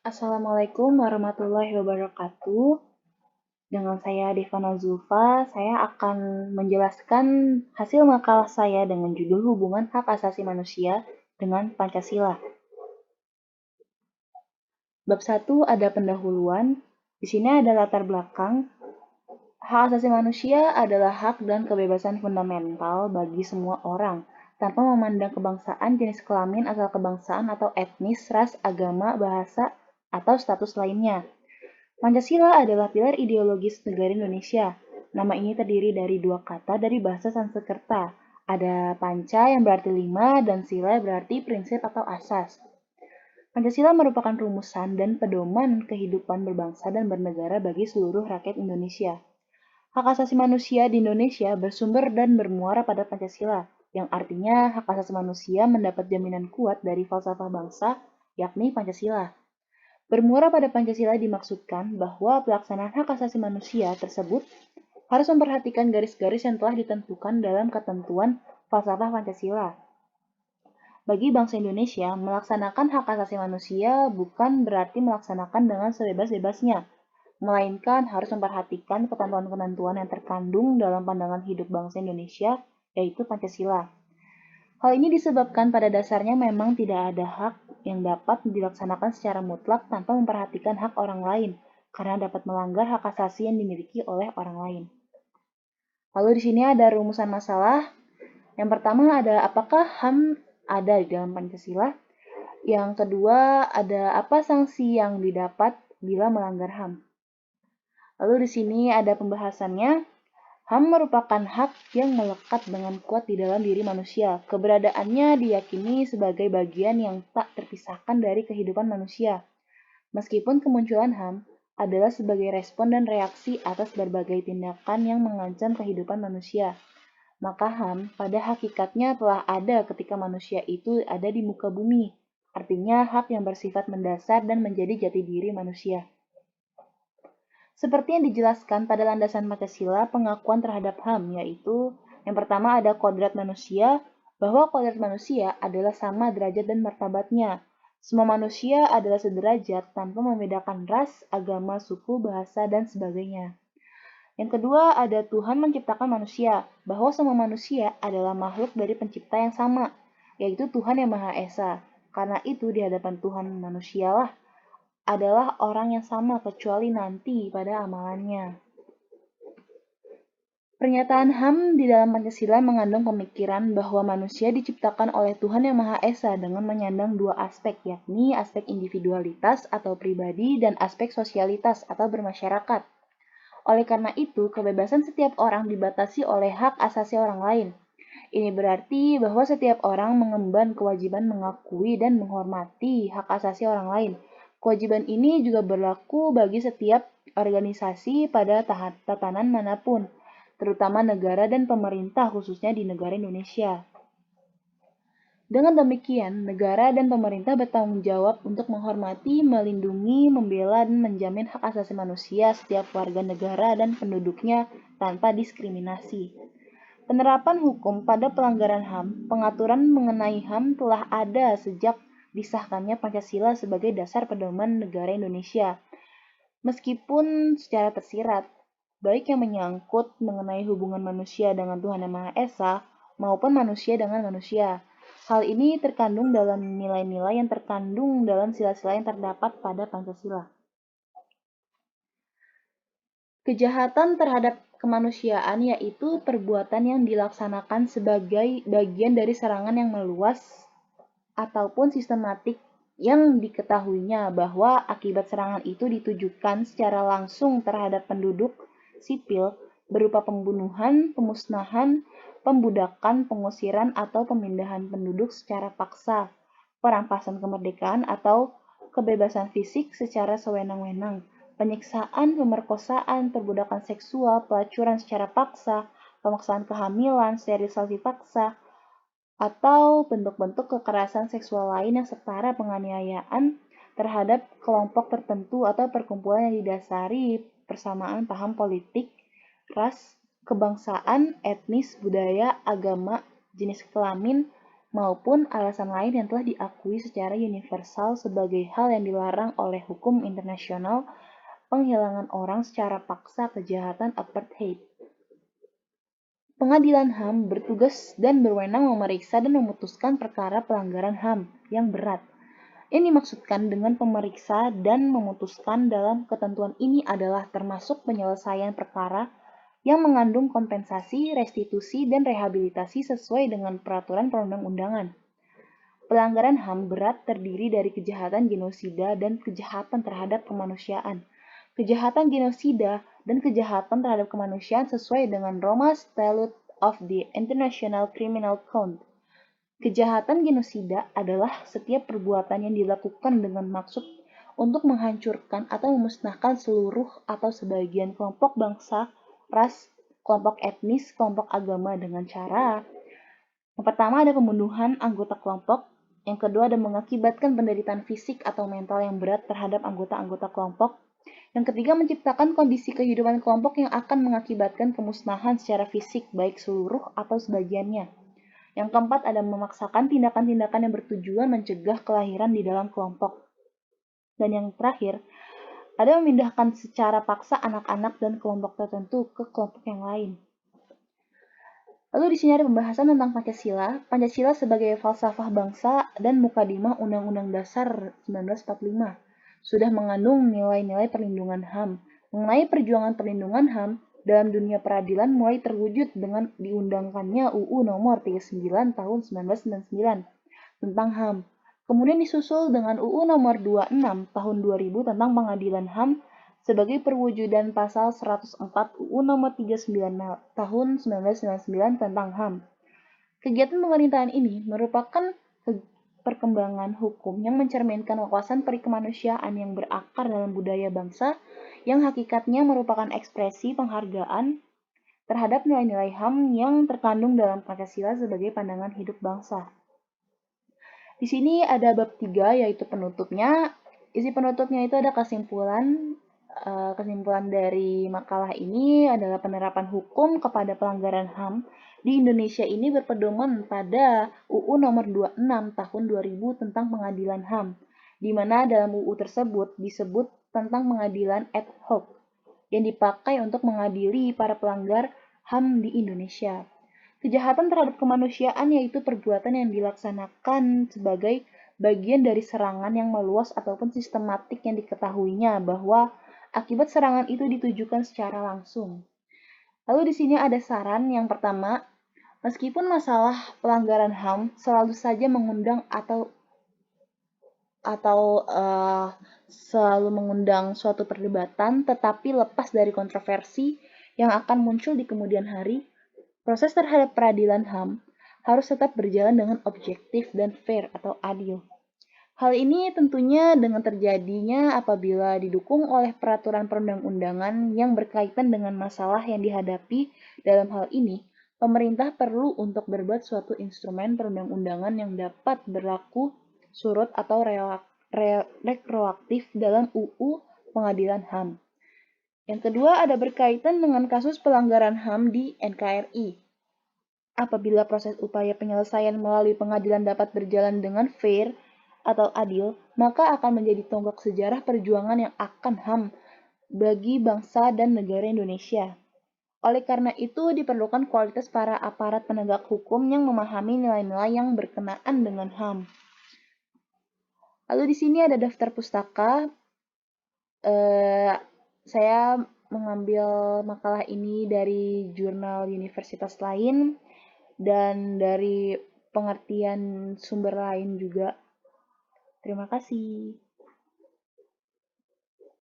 Assalamualaikum warahmatullahi wabarakatuh. Dengan saya Devana Zulfa, saya akan menjelaskan hasil makalah saya dengan judul Hubungan Hak Asasi Manusia dengan Pancasila. Bab 1 ada pendahuluan. Di sini ada latar belakang. Hak asasi manusia adalah hak dan kebebasan fundamental bagi semua orang, tanpa memandang kebangsaan, jenis kelamin, asal kebangsaan atau etnis, ras, agama, bahasa, atau status lainnya. Pancasila adalah pilar ideologis negara Indonesia. Nama ini terdiri dari dua kata dari bahasa Sanskerta. Ada panca yang berarti lima dan sila berarti prinsip atau asas. Pancasila merupakan rumusan dan pedoman kehidupan berbangsa dan bernegara bagi seluruh rakyat Indonesia. Hak asasi manusia di Indonesia bersumber dan bermuara pada Pancasila, yang artinya hak asasi manusia mendapat jaminan kuat dari falsafah bangsa, yakni Pancasila. Bermuara pada Pancasila dimaksudkan bahwa pelaksanaan hak asasi manusia tersebut harus memperhatikan garis-garis yang telah ditentukan dalam ketentuan falsafah Pancasila. Bagi bangsa Indonesia, melaksanakan hak asasi manusia bukan berarti melaksanakan dengan sebebas-bebasnya, melainkan harus memperhatikan ketentuan-ketentuan yang terkandung dalam pandangan hidup bangsa Indonesia, yaitu Pancasila. Hal ini disebabkan pada dasarnya memang tidak ada hak yang dapat dilaksanakan secara mutlak tanpa memperhatikan hak orang lain, karena dapat melanggar hak asasi yang dimiliki oleh orang lain. Lalu di sini ada rumusan masalah. Yang pertama ada apakah HAM ada di dalam Pancasila? Yang kedua ada apa sanksi yang didapat bila melanggar HAM? Lalu di sini ada pembahasannya. HAM merupakan hak yang melekat dengan kuat di dalam diri manusia. Keberadaannya diyakini sebagai bagian yang tak terpisahkan dari kehidupan manusia. Meskipun kemunculan HAM adalah sebagai respon dan reaksi atas berbagai tindakan yang mengancam kehidupan manusia, maka HAM pada hakikatnya telah ada ketika manusia itu ada di muka bumi. Artinya hak yang bersifat mendasar dan menjadi jati diri manusia. Seperti yang dijelaskan pada landasan Pancasila, pengakuan terhadap HAM yaitu yang pertama ada kodrat manusia, bahwa kodrat manusia adalah sama derajat dan martabatnya. Semua manusia adalah sederajat tanpa membedakan ras, agama, suku, bahasa, dan sebagainya. Yang kedua ada Tuhan menciptakan manusia, bahwa semua manusia adalah makhluk dari pencipta yang sama, yaitu Tuhan yang Maha Esa. Karena itu di hadapan Tuhan manusialah adalah orang yang sama kecuali nanti pada amalannya. Pernyataan HAM di dalam Pancasila mengandung pemikiran bahwa manusia diciptakan oleh Tuhan Yang Maha Esa dengan menyandang dua aspek, yakni aspek individualitas atau pribadi dan aspek sosialitas atau bermasyarakat. Oleh karena itu, kebebasan setiap orang dibatasi oleh hak asasi orang lain. Ini berarti bahwa setiap orang mengemban kewajiban mengakui dan menghormati hak asasi orang lain. Kewajiban ini juga berlaku bagi setiap organisasi pada tatanan manapun, terutama negara dan pemerintah khususnya di negara Indonesia. Dengan demikian, negara dan pemerintah bertanggung jawab untuk menghormati, melindungi, membela, dan menjamin hak asasi manusia setiap warga negara dan penduduknya tanpa diskriminasi. Penerapan hukum pada pelanggaran HAM, pengaturan mengenai HAM telah ada sejak disahkannya Pancasila sebagai dasar pedoman negara Indonesia. Meskipun secara tersirat, baik yang menyangkut mengenai hubungan manusia dengan Tuhan Yang Maha Esa maupun manusia dengan manusia. Hal ini terkandung dalam nilai-nilai yang terkandung dalam sila-sila yang terdapat pada Pancasila. Kejahatan terhadap kemanusiaan yaitu perbuatan yang dilaksanakan sebagai bagian dari serangan yang meluas ataupun sistematik yang diketahuinya bahwa akibat serangan itu ditujukan secara langsung terhadap penduduk sipil berupa pembunuhan, pemusnahan, pembudakan, pengusiran atau pemindahan penduduk secara paksa, perampasan kemerdekaan atau kebebasan fisik secara sewenang-wenang, penyiksaan, pemerkosaan, perbudakan seksual, pelacuran secara paksa, pemaksaan kehamilan, sterilisasi paksa, atau bentuk-bentuk kekerasan seksual lain yang setara penganiayaan terhadap kelompok tertentu atau perkumpulan yang didasari persamaan paham politik, ras, kebangsaan, etnis, budaya, agama, jenis kelamin, maupun alasan lain yang telah diakui secara universal sebagai hal yang dilarang oleh hukum internasional, penghilangan orang secara paksa, kejahatan apartheid. Pengadilan HAM bertugas dan berwenang memeriksa dan memutuskan perkara pelanggaran HAM yang berat. Yang dimaksudkan dengan pemeriksa dan memutuskan dalam ketentuan ini adalah termasuk penyelesaian perkara yang mengandung kompensasi, restitusi, dan rehabilitasi sesuai dengan peraturan perundang-undangan. Pelanggaran HAM berat terdiri dari kejahatan genosida dan kejahatan terhadap kemanusiaan. Kejahatan genosida dan kejahatan terhadap kemanusiaan sesuai dengan Roma Statute of the International Criminal Code. Kejahatan genosida adalah setiap perbuatan yang dilakukan dengan maksud untuk menghancurkan atau memusnahkan seluruh atau sebagian kelompok bangsa, ras, kelompok etnis, kelompok agama dengan cara yang pertama ada pembunuhan anggota kelompok, yang kedua ada mengakibatkan penderitaan fisik atau mental yang berat terhadap anggota-anggota kelompok, yang ketiga menciptakan kondisi kehidupan kelompok yang akan mengakibatkan pemusnahan secara fisik baik seluruh atau sebagiannya. Yang keempat ada memaksakan tindakan-tindakan yang bertujuan mencegah kelahiran di dalam kelompok. Dan yang terakhir, ada memindahkan secara paksa anak-anak dan kelompok tertentu ke kelompok yang lain. Lalu di sini ada pembahasan tentang Pancasila. Pancasila sebagai falsafah bangsa dan mukadimah Undang-Undang Dasar 1945 sudah mengandung nilai-nilai perlindungan HAM. Mengenai perjuangan perlindungan HAM dalam dunia peradilan mulai terwujud dengan diundangkannya UU Nomor 39 Tahun 1999 tentang HAM. Kemudian disusul dengan UU Nomor 26 Tahun 2000 tentang Pengadilan HAM sebagai perwujudan pasal 104 UU Nomor 39 Tahun 1999 tentang HAM. Kegiatan pemerintahan ini merupakan perkembangan hukum yang mencerminkan wawasan perikemanusiaan yang berakar dalam budaya bangsa yang hakikatnya merupakan ekspresi penghargaan terhadap nilai-nilai HAM yang terkandung dalam Pancasila sebagai pandangan hidup bangsa. Di sini ada bab 3 yaitu penutupnya. Isi penutupnya itu ada kesimpulan. Kesimpulan dari makalah ini adalah penerapan hukum kepada pelanggaran HAM di Indonesia ini berpedoman pada UU Nomor 26 Tahun 2000 tentang Pengadilan HAM, di mana dalam UU tersebut disebut tentang pengadilan ad hoc yang dipakai untuk mengadili para pelanggar HAM di Indonesia. Kejahatan terhadap kemanusiaan yaitu perbuatan yang dilaksanakan sebagai bagian dari serangan yang meluas ataupun sistematik yang diketahuinya bahwa akibat serangan itu ditujukan secara langsung. Lalu di sini ada saran yang pertama, meskipun masalah pelanggaran HAM selalu saja mengundang atau selalu mengundang suatu perdebatan, tetapi lepas dari kontroversi yang akan muncul di kemudian hari, proses terhadap peradilan HAM harus tetap berjalan dengan objektif dan fair atau adil. Hal ini tentunya dengan terjadinya apabila didukung oleh peraturan perundang-undangan yang berkaitan dengan masalah yang dihadapi. Dalam hal ini, pemerintah perlu untuk berbuat suatu instrumen perundang-undangan yang dapat berlaku surut atau retroaktif dalam UU Pengadilan HAM. Yang kedua ada berkaitan dengan kasus pelanggaran HAM di NKRI. Apabila proses upaya penyelesaian melalui pengadilan dapat berjalan dengan fair atau adil, maka akan menjadi tonggak sejarah perjuangan yang akan HAM bagi bangsa dan negara Indonesia. Oleh karena itu, diperlukan kualitas para aparat penegak hukum yang memahami nilai-nilai yang berkenaan dengan HAM. Lalu di sini ada daftar pustaka. Saya mengambil makalah ini dari jurnal universitas lain dan dari pengertian sumber lain juga. Terima kasih.